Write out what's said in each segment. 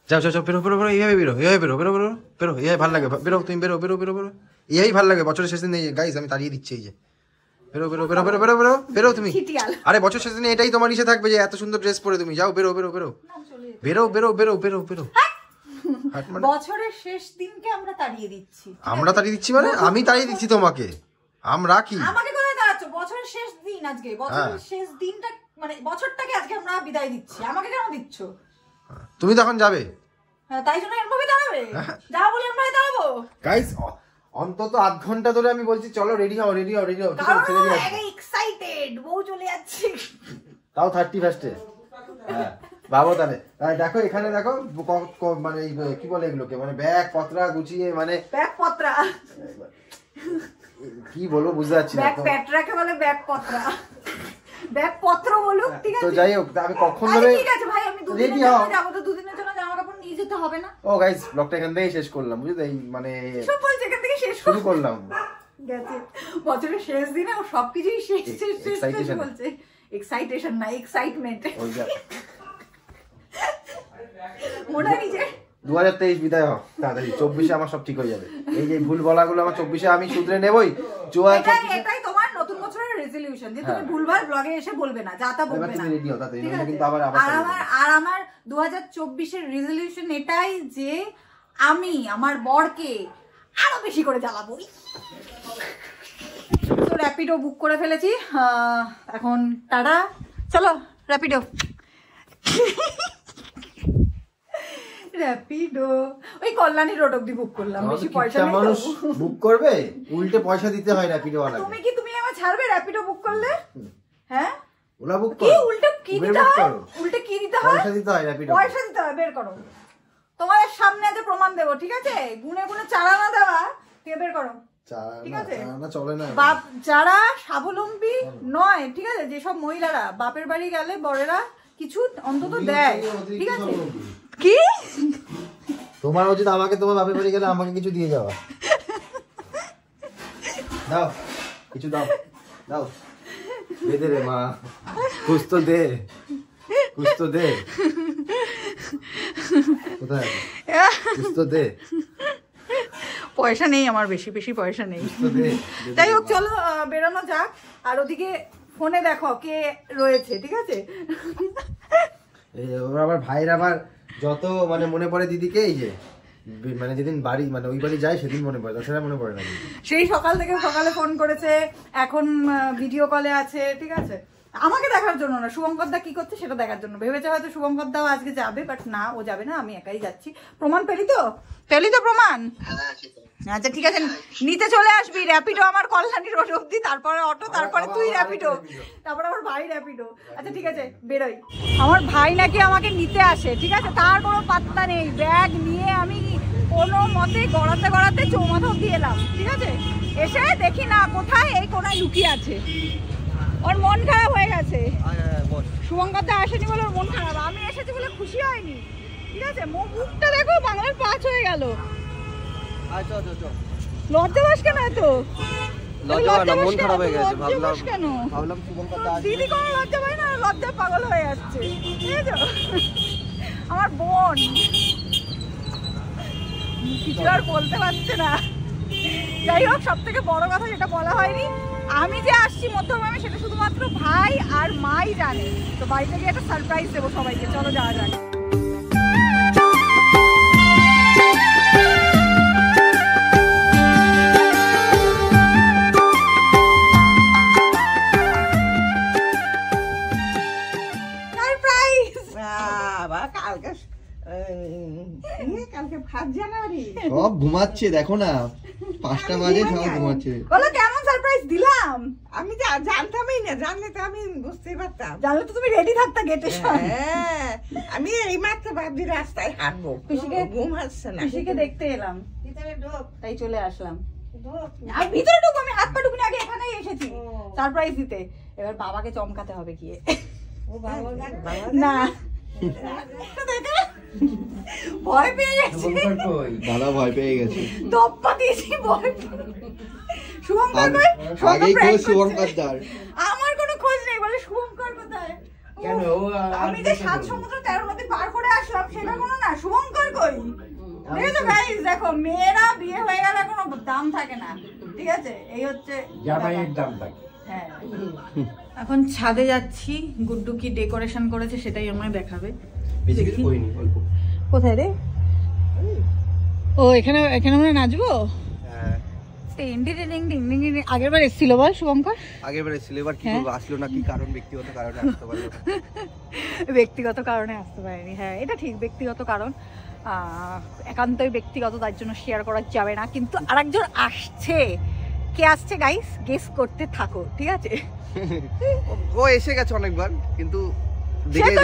যাও যাও যাও, বেরো বেরো বেরো, এইভাবে বেরো, এইভাবে বেরো বেরো বেরো বেরো, এইভাবে ভালো লাগে, বেরো তুমি, বেরো বেরো বেরো বেরো, এই ভালো লাগে বছরের শেষ দিন। এই গাইস আমি তাড়িয়ে দিচ্ছি, এই যে বেরো বেরো বেরো বেরো বেরো বেরো বেরো তুমি। আরে বছর শেষ দিনে এটাই তোমার ইসে থাকবে যে এত সুন্দর ড্রেস পরে তুমি যাও, বেরো বেরো বেরো বেরো বেরো বেরো বেরো বেরো। বছরের শেষ দিনকে আমরা তাড়িয়ে দিচ্ছি। আমরা তাড়িয়ে দিচ্ছি মানে? আমি তাড়িয়ে দিচ্ছি তোমাকে? আমরা কি? আমাকে কোথায় দাঁড়াচ্ছ? বছরের শেষ দিন আজকে, বছরের শেষ দিনটা মানে বছরটাকে আজকে আমরা বিদায় দিচ্ছি, আমাকে কেন দিচ্ছ? তুমি তখন যাবে, হ্যাঁ তাই জন্য এরভাবে দাঁড়াবে, যাও বলে আমরা দাঁড়াবো। গাইস অন্তত আধ ঘন্টা ধরে আমি বলছি চলো রেডি হও রেডি হও রেডি হও, ছেড়ে দিয়ে আসি। এক্সাইটেড, বউ চলে যাচ্ছে, তাও 31-এ। হ্যাঁ ভাবো তাহলে, দেখো এখানে দেখো মানে কি বলে এগুলোকে, মানে ব্যাগ পত্রা গুছিয়ে, মানে ব্যাগ পত্রা কি বলবো বুঝতে পারছি না। ব্যাগ পত্রাকে বলে ব্যাগ পত্রা, ব্যাগ পত্র বলুক, ঠিক আছে? তো যাই হোক, আমি কখন ধরে ঠিক আছে ভাই, আমি দুদিনের জন্য যাবো, তো দুদিনের জন্য জামা কাপড় নিয়ে যেতে হবে না? ও গাইস ব্লগটা এখান থেকেই শেষ করলাম, বুঝলে? এই মানে সব বলছে এখান থেকে শেষ শুরু করলাম, গেছে বছরের শেষ দিনে ও সবকিছুই শেষ শেষ শেষ বলছে। এক্সাইটেশন না, এক্সাইটমেন্ট। মনে হয় যে 2023 বিদায় হোক তাড়াতাড়ি, 24-এ আমার সব ঠিক হয়ে যাবে। এই যে ভুল বলাগুলো আমার 24-এ আমি শুধরে নেবই। এটাই তোমার নতুন বছরের রেজলিউশন যে তুমি ভুলভাল ব্লগে এসে বলবে না, যা তা বলবে না। আর আমার 2024-এর রেজলিউশন এটাই যে আমি আমার বরকে আরো বেশি করে জ্বালাবো। তো র্যাপিডো বুক করে ফেলেছি এখন, টাটা, চলো র্যাপিডো। র্যাপিডো ওই কল্যাণী রোড অব্দি বুক করলাম, বেশি পয়সা নেই। মানুষ বুক করবে, উল্টে পয়সা দিতে হয় র্যাপিডো ওয়ালা। তুমি আমার ছাড়বে র্যাপিডো বুক করলে? হ্যাঁ ওলা বুক করো, উল্টে কি দিতে হয়? উল্টে কি দিতে হয়? পয়সা দিতে হয়, র্যাপিডো পয়সা দিতে হয়, বের করো। তোমাদের সামনে আজ প্রমাণ দেবো, ঠিক আছে? গুনে গুনে চালানা দেওয়া, ঠিক বের করো, ঠিক আছে? চলে না বাপ যারা স্বাবলম্বী নয়, ঠিক আছে, যেসব মহিলারা বাপের বাড়ি গেলে বড়েরা কিছু অন্তত দেয়, ঠিক আছে? কি তোমার উচিত আমাকে, তোমার বাপের বাড়ি গেলে আমাকে কিছু দিয়ে যাওয়া। দাও কিছু, দাও দাও, দে রে মা, কুছ তো দে, কুছ তো দে, কোথায় কুছ তো দে। পয়সা নেই আমার, বেশি বেশি পয়সা নেই। যাই হোক চলো বেরোনো যাক, আর ওদিকে ফোনে দেখো কে রয়েছে, ঠিক আছে? ওরা আবার ভাইয়ের আবার যত মানে মনে পড়ে দিদিকে, এই যে মানে যেদিন বাড়ি মানে ওই বাড়ি যায় সেদিন মনে পড়ে, তাছাড়া মনে পড়ে না। সেই সকাল থেকে সকালে ফোন করেছে, এখন ভিডিও কলে আছে, ঠিক আছে? আমাকে দেখার জন্য না, শুভঙ্কর দা কি করছে সেটা দেখার জন্য। ভেবেছে হয়তো শুভঙ্কর দাও আজকে যাবে, বাট না, ও যাবে না, আমি একাই যাচ্ছি। প্রমাণ পেলি তো? প্রমাণ? আচ্ছা ঠিক আছে, নিতে চলে আসবি। র্যাপিডো আমার কল্যাণী রোড অব্দি, তারপরে অটো, তারপরে তুই র্যাপিডো, তারপরে আমার ভাই র্যাপিডো। আচ্ছা ঠিক আছে বেরোই। আমার ভাই নাকি আমাকে নিতে আসে, ঠিক আছে? তার কোনো পাত্তা নেই। ব্যাগ নিয়ে আমি কোনো মতে গড়াতে গড়াতে চৌমাথা অব্দি এলাম, ঠিক আছে? এসে দেখি না কোথায় এই কোনায় লুকিয়ে আছে। ওর মন খারাপ হয়ে গেছে, শুভঙ্কর দা আসেনি বলে ওর মন খারাপ। আমি এসেছি বলে খুশি হয়নি, ঠিক আছে? মুখটা দেখো বাংলার 5 হয়ে গেল। লজ্জা পাস কেন? এত মন খারাপ হয়ে গেছে, ভাবলাম দিদি কোনো লজ্জা পায় না, লজ্জা পাগল হয়ে যাচ্ছে, ঠিক আছে? আমার বোন কিছু আর বলতে পারছে না। যাই হোক, সব থেকে বড় কথা যেটা বলা হয়নি, আমি যে আসছি মধ্যমগ্রামে সেটা শুধুমাত্র ভাই আর মাই জানে। তো বাড়িতে গিয়ে একটা সারপ্রাইজ দেবো সবাইকে, চলো যাওয়া যাক। কালকে 1 জানুয়ারি, সব ঘুমাচ্ছে, দেখো না 5টা বাজে, সব ঘুমাচ্ছে। বলো কেমন সারপ্রাইজ দিলাম? আমি জানতামই না, জানলে তো আমি বুঝতেই পারতাম। জানলে তো তুমি রেডি থাকতা গেটের সামনে। হ্যাঁ, আমি এই মাত্র ভাবছি রাস্তায় হাঁটবো, পিসিকে ঘুম আসছে না। পিসিকে দেখতে এলাম, ভিতরে ঢোক, তাই চলে আসলাম। ঢোক। আর ভিতরে ঢুকবো, আমি হাত পা ঢুকিনি, আগে এখানেই এসেছি সারপ্রাইজ দিতে। এবার বাবাকে চমকাতে হবে গিয়ে। ও বাবা না ভয় পেয়ে গেছে, দাদা ভয় পেয়ে গেছে, দপ্পা দিয়েছি ভয়। শুভঙ্কর শুভঙ্কর আমার কোনো খোঁজ নেই, বলে শুভঙ্কর কোথায়? আমি যে 7 সমুদ্র 13 নদী পার করে আসলাম সেটা কোনো না, শুভঙ্কর দেখো গাইস, দেখো মেয়েরা বিয়ে হয়ে গেলে কোনো দাম থাকে না, ঠিক আছে? এই হচ্ছে জামাইয়ের দাম থাকে। হ্যাঁ। এখন ছাদে যাচ্ছি, গুড্ডু কি ডেকোরেশন করেছে সেটাই আমায় দেখাবে। বেশি কিছু করিনি, অল্প। কোথায় রে? ও এখানে, এখানে আমরা নাচবো। হ্যাঁ, আগের বার এসেছিল বল শুভঙ্কর? আগের বার এসেছিল, এবার কি করবো, আসলো না, কি কারণ, ব্যক্তিগত কারণে আসতে পারলো না। ব্যক্তিগত কারণে আসতে পারেনি, হ্যাঁ এটা ঠিক, ব্যক্তিগত কারণ, একান্তই ব্যক্তিগত, তার জন্য শেয়ার করা যাবে না। কিন্তু আরেকজন আসছে, কে আসছে গাইস গেস করতে থাকো, ঠিক আছে? ও এসে গেছে অনেকবার, কিন্তু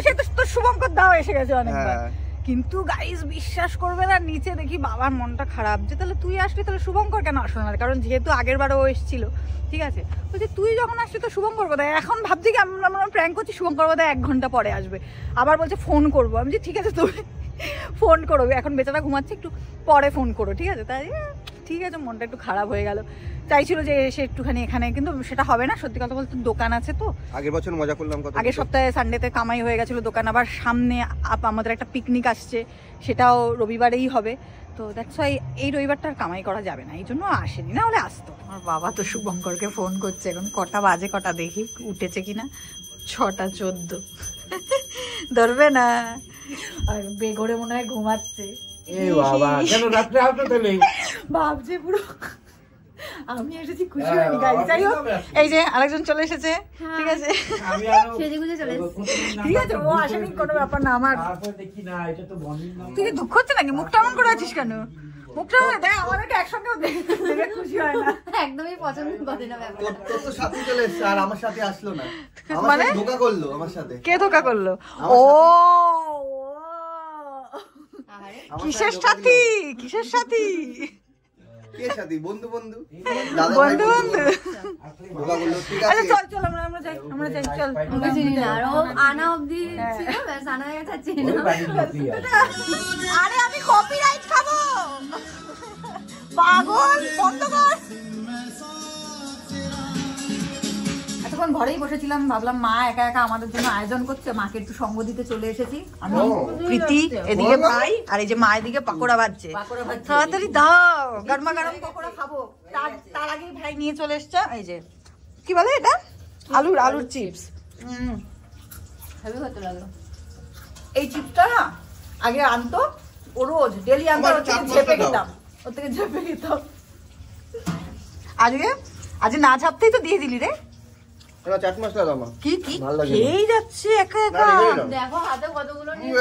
সে তো শুভঙ্কর দাও এসে গেছে অনেকবার। হ্যাঁ। কিন্তু গাইস বিশ্বাস করবে না, নিচে দেখি বাবার মনটা খারাপ, যে তাহলে তুই আসলি তাহলে শুভঙ্কর কেন আসলো না? কারণ যেহেতু আগের বারও ও এসেছিল, ঠিক আছে? বলছে তুই যখন আসলি তো শুভঙ্কর কোথায়? এখন ভাবছি কি আমরা প্র্যাঙ্ক করছি, শুভঙ্কর বোধহয় 1 ঘন্টা পরে আসবে। আবার বলছে ফোন করবো, আমি যে ঠিক আছে তুমি ফোন করো, এখন বেচারা ঘুমাচ্ছে, একটু পরে ফোন করো, ঠিক আছে? তাই ঠিক আছে, মনটা একটু খারাপ হয়ে গেল। চাইছিল যে এসে একটুখানি এখানে, কিন্তু সেটা হবে না, সত্যি কথা বলতে দোকান আছে তো। আগের বছর মজা করলাম কত, আগের সপ্তাহে সানডেতে কামাই হয়ে গেছিলো দোকান, আবার সামনে আমাদের একটা পিকনিক আসছে, সেটাও রবিবারেই হবে। তো দ্যাটস ওয়াই এই রবিবারটা আর কামাই করা যাবে না, এই জন্য আসেনি, না হলে আসতো। আমার বাবা তো শুভঙ্করকে ফোন করছে, এখন কটা বাজে, কটা দেখি উঠেছে কিনা। 6:14 ধরবে না, আর বেঘরে মনে হয় ঘুমাচ্ছে। এই বাবা, কেন রাত্রে আসতো তাহলে? ভাবছে পুরো আমি এসেছি, খুশি হয়নি গাইস। যাই হোক, এই যে আরেকজন চলে এসেছে, ঠিক আছে? আমি আরো সেজেগুজে চলে এসেছি। ঠিক আছে, ও আসেনি কোনো ব্যাপার না। আমার তারপর দেখি না, এটা তো বন্ধুর নাম। তুই কি দুঃখ হচ্ছে নাকি? মুখটা এমন করে আছিস কেন? মুখটা দেখ, আমাদেরকে একসঙ্গে দেখে খুশি হয় না। একদমই পছন্দ করে না ব্যাপারটা। তোর তো সাথে চলে এসছে, আর আমার সাথে আসলো না, মানে ধোকা করলো আমার সাথে। কে ধোকা করলো? ও আহারে, কিসের সাথী, কিসের সাথী? কে সাথী? বন্ধু বন্ধু, বন্ধু বন্ধু। ধোকা করলো, ঠিক আচ্ছা আছে। চল চল, আমরা যাই, আমরা যাই, চল। ওকে চিনি না, আর ও আনা অব্দি ছিল, ব্যাস আনা হয়ে গেছে, আর চিনি ওই না। বাড়ির লোকই আছে। আরে আমি কপিরাইট খাবো, পাগল, বন্ধ কর। এতক্ষণ ঘরেই বসেছিলাম, ভাবলাম মা একা একা আমাদের জন্য আয়োজন করছে, মাকে একটু সঙ্গ দিতে চলে এসেছি। আমি প্রীতি এদিকে ভাই, আর এই যে মা এদিকে পাকোড়া ভাজছে। তাড়াতাড়ি দাও, গরমা গরম পাকোড়া খাবো। তার আগে ভাই নিয়ে চলে এসছে, এই যে কি বলে এটা, আলুর চিপস। হেবি হতে লাগলো। এই চিপসটা না আগে আনতো, ও রোজ ডেলি আনতো, ওর থেকে ঝেপে খেতাম, ওর থেকে ঝেপে খেতাম। আজকে না ঝাপতেই তো দিয়ে দিলি রে। এবার চাট মশলা দাও মা। কি কি ভালো লাগে। খেয়েই যাচ্ছে একা একা। না, রেখে দাও। দেখো হাতে কতগুলো নিয়ে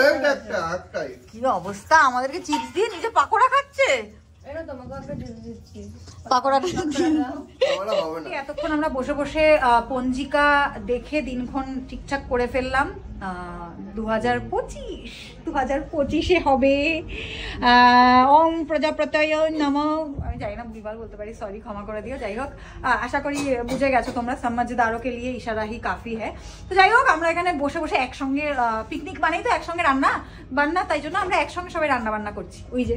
একটাই। কি অবস্থা, আমাদেরকে চিপস দিয়ে নিজে পাকোড়া খাচ্ছে। এটা তোমাকে একটা দিয়ে দিচ্ছি। পাকোড়া আমারও হবে না। এতক্ষণ আমরা বসে বসে পঞ্জিকা দেখে দিনক্ষণ ঠিকঠাক করে ফেললাম। 2025 হবে। ওম প্রজাপতয় নমঃ। আমি জানি না, ভুলভাল বলতে পারি, সরি, ক্ষমা করে দিও। যাই হোক, আশা করি বুঝে গেছো তোমরা, সমঝদারোকে লিয়ে ইশারা হি কাফি হ্যাঁ। তো যাই হোক, আমরা এখানে বসে বসে একসঙ্গে, পিকনিক মানেই তো একসঙ্গে রান্না বান্না, তাই জন্য আমরা একসঙ্গে সবাই রান্না বান্না করছি। ওই যে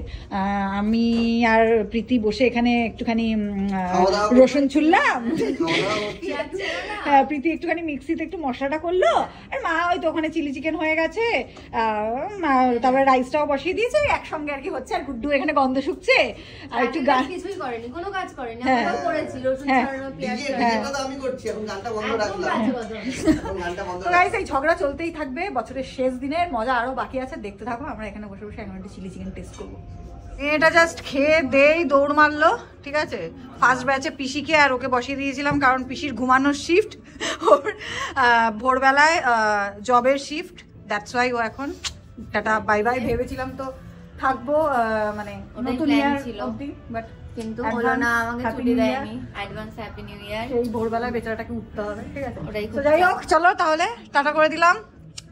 আমি আর প্রীতি বসে এখানে একটুখানি রসুন ছুললাম, হ্যাঁ, প্রীতি একটুখানি মিক্সিতে একটু মশলাটা করলো, আর মা ওই তো ওখানে চিলি চিকেন হয়ে গেছে, তারপরে রাইসটাও বসিয়ে দিয়েছে, একসঙ্গে আর কি হচ্ছে। আর গুড্ডু এখানে গন্ধ শুকছে, আর একটু গান, কিছুই করেনি, কোনো কাজ করেনি, হ্যাঁ। আমরাও করেছি, রসুন হ্যাঁ। ছাড়ানো, পেঁয়াজ বিয়েটা তো আমি করছি, এখন গানটা বন্ধ একদম রাখলাম। বাজে কথা। এখন গানটা বন্ধ তো গাইস, এই ঝগড়া চলতেই থাকবে, বছরের শেষ দিনের মজা আরো বাকি আছে, দেখতে থাকো। আমরা এখানে বসে বসে এখন চিলি চিকেন টেস্ট করবো। এটা জাস্ট খেয়ে দেই দৌড় মারলো, ঠিক আছে? ফার্স্ট ব্যাচে পিসিকে আর ওকে বসিয়ে দিয়েছিলাম, কারণ পিসির ঘুমানোর শিফট, ওর ভোরবেলায় জবের শিফট, দ্যাটস ওয়াই ও এখন টাটা বাই বাই। ভেবেছিলাম তো থাকবো মানে ওটাই নতুন plan ইয়ার ছিল। অবধি, বাট কিন্তু হলো না, আমাকে Happy ছুটি New Year। দেয়নি। অ্যাডভান্স হ্যাপি নিউ ইয়ার। এই ভোরবেলায় বেচারাটাকে উঠতে হবে, ঠিক আছে? ওটাই তো যাই হোক, চলো তাহলে টাটা করে দিলাম,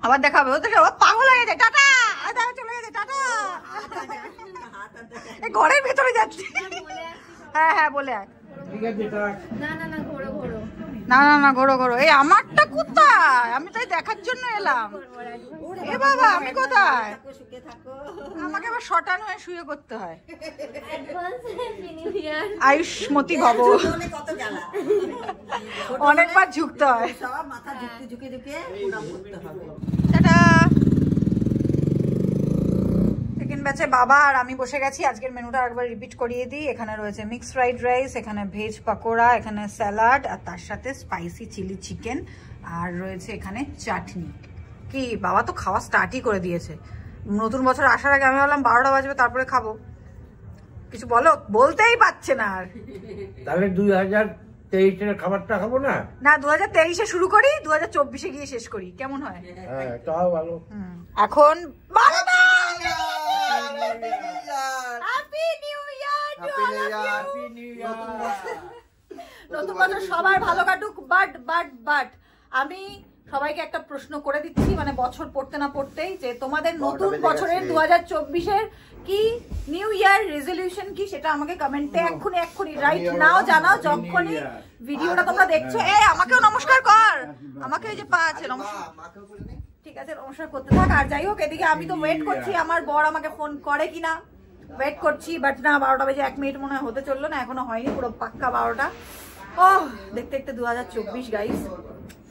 আবার দেখা হবে। ও দেখো, ও পাগল হয়ে যায়, টাটা, দাঁড়া, চলে গেছে, টাটা। এই ঘরের ভেতরে যাচ্ছি, হ্যাঁ হ্যাঁ বলে আয়। ঠিক আছে, এটা না না না, ঘোরো ঘোরো। না না না, ঘোরো ঘোরো। এই আমারটা কোথায়? আমি তাই দেখার জন্য এলাম। এ বাবা, আমি কোথায়? আমাকে আবার শটান হয়ে শুয়ে করতে হয়। অ্যাডভান্স হ্যাপি নিউ ইয়ার। আয়ুষ্মতি ভব, অনেকবার ঝুঁকতে হয়। টাটা। সেকেন্ড গেছে বাবা আর আমি বসে গেছি। আজকের মেনুটা একবার রিপিট করিয়ে দিই। এখানে রয়েছে মিক্সড ফ্রাইড রাইস, এখানে ভেজ পাকোড়া, এখানে স্যালাড আর তার সাথে স্পাইসি চিলি চিকেন, আর রয়েছে এখানে চাটনি। কি বাবা তো খাওয়া স্টার্টই করে দিয়েছে। নতুন বছর আসার আগে আমি ভাবলাম 12টা বাজবে তারপরে খাবো, কিছু বলো, বলতেই পারছে না আর। তাহলে 2023-এর খাবারটা খাবো না? না 2023-এ শুরু করি, 2024-এ গিয়ে শেষ করি, কেমন হয়? হ্যাঁ, তাও ভালো। এখন নতুন বছর সবার ভালো কাটুক, বাট আমি সবাইকে একটা প্রশ্ন করে দিচ্ছি, মানে বছর পড়তে না পড়তেই, যে তোমাদের নতুন বছরের 2024-এর কি নিউ ইয়ার রেজলিউশন কি, সেটা আমাকে কমেন্টে এক্ষুনি রাইট নাও জানাও, যখনই ভিডিওটা তোমরা দেখছো। এই আমাকেও নমস্কার কর, আমাকে এই যে পা আছে নমস্কার, ঠিক আছে নমস্কার করতে থাক। আর যাই হোক, এদিকে আমি তো ওয়েট করছি আমার বর আমাকে ফোন করে কিনা, ওয়েট করছি, বাট না 12টা বেজে 1 মিনিট মনে হয় হতে চললো না, এখনো হয়নি, পুরো পাক্কা 12টা। ও দেখতে দেখতে 2024 গাইস।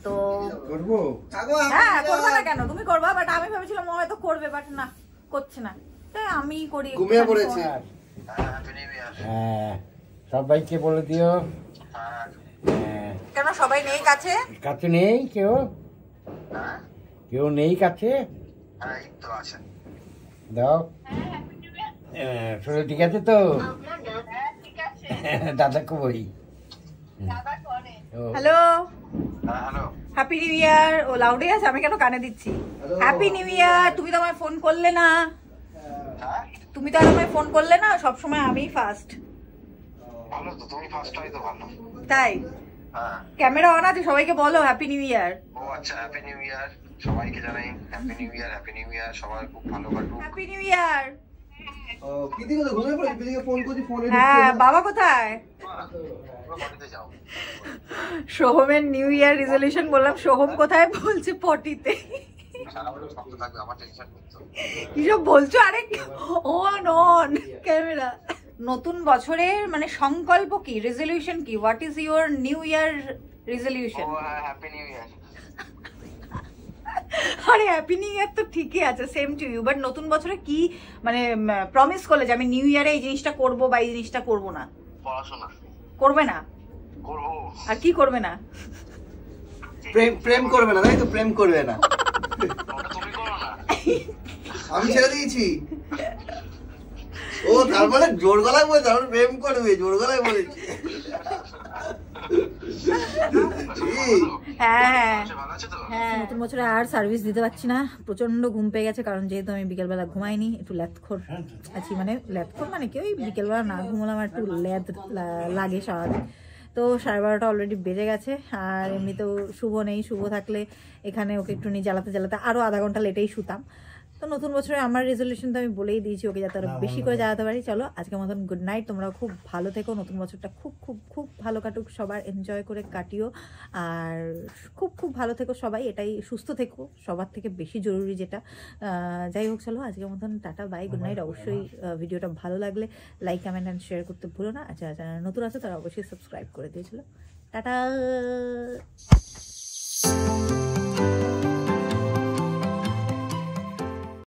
তো হ্যাঁ করবে না কেন, তুমি করবা, বাট আমি ভেবেছিলাম ও হয়তো করবে, বাট না করছে না, তাই আমি করি। ঘুমিয়ে পড়েছি। হ্যাঁ, সবাইকে বলে দিও। কেন সবাই নেই কাছে? কাছে নেই কেউ? কেউ নেই কাছে? দাও। শরীর ঠিক আছে তো? দাদা কই? Hello happy new year. ও লাউডে আছে, আমি কেন কানে দিচ্ছি। Happy new year. তুমি তো আমায় ফোন করলে না, তুমি তো আর আমায় ফোন করলে না, সব সময় আমিই ফার্স্ট। ভালো তো, তুমি ফার্স্ট হয় তো ভালো। তাই ক্যামেরা অন আছে, সবাইকে বলো হ্যাপি নিউ ইয়ার। ও আচ্ছা, হ্যাপি নিউ ইয়ার, সবাইকে জানাই হ্যাপি নিউ ইয়ার। হ্যাপি নিউ ইয়ার, সবাই খুব ভালো কাটুক। হ্যাপি নিউ ইয়ার। প্রীতি কোথায়? ঘুমিয়ে পড়েছি, প্রীতিকে ফোন করছি, ফোনে হ্যাঁ বাবা কোথায়? বাড়িতে যাও। সোহমের নিউ ইয়ার রেজলিউশন বললাম, সোহম কোথায়? বলছে পটিতে। কিসব বলছো? আরে অন ক্যামেরা। নতুন বছরের মানে সংকল্প কি, রেজলিউশন কি? What is your new year resolution? Happy new ইয়ার। আরে হ্যাপি নিউ ইয়ার তো ঠিকই আছে, সেম টু ইউ, বাট নতুন বছরে কি মানে প্রমিস করলে যে আমি নিউ ইয়ারে এই জিনিসটা করবো বা এই জিনিসটা করবো না? পড়াশোনা করবে না? করবো। আর কি করবে না? প্রেম করবে না, তাই তো? প্রেম করবে না, তুমি করো না, আমি ছেড়ে দিয়েছি। ও তারপরে জোর গলায় বলে, তারপরে প্রেম করবে, জোর গলায় বলেছি। হ্যাঁ হ্যাঁ, নতুন বছরে আর সার্ভিস দিতে পারছি না, প্রচন্ড ঘুম পেয়ে গেছে, কারণ যেহেতু আমি বিকেলবেলা ঘুমাইনি, একটু ল্যাথখোর আছি, মানে ল্যাথখোর মানে কি, ওই বিকেলবেলা না ঘুমালে আমার একটু ল্যাদ লাগে স্বাভাবিক। তো 12:30 অলরেডি বেজে গেছে, আর এমনিতেও শুভ নেই, শুভ থাকলে এখানে ওকে একটু নিয়ে জ্বালাতে আরও আধা ঘন্টা লেটেই শুতাম। তো নতুন বছরে আমার রেজলিউশন তো আমি বলেই দিয়েছি ওকে, যাতে আরো বেশি করে জ্বালাতে পারি। চলো আজকের মতন গুড নাইট, তোমরা খুব ভালো থেকো, নতুন বছরটা খুব খুব খুব ভালো কাটুক, সবার এনজয় করে কাটিও, আর খুব খুব ভালো থেকো সবাই, এটাই, সুস্থ থেকো, সবার থেকে বেশি জরুরি যেটা। যাই হোক, চলো আজকের মতন টাটা, বাই, গুড নাইট। অবশ্যই ভিডিওটা ভালো লাগলে লাইক, কমেন্ট অ্যান্ড শেয়ার করতে ভুলো না। আচ্ছা যারা নতুন আছে তারা অবশ্যই সাবস্ক্রাইব করে দিয়েছিল। টাটা।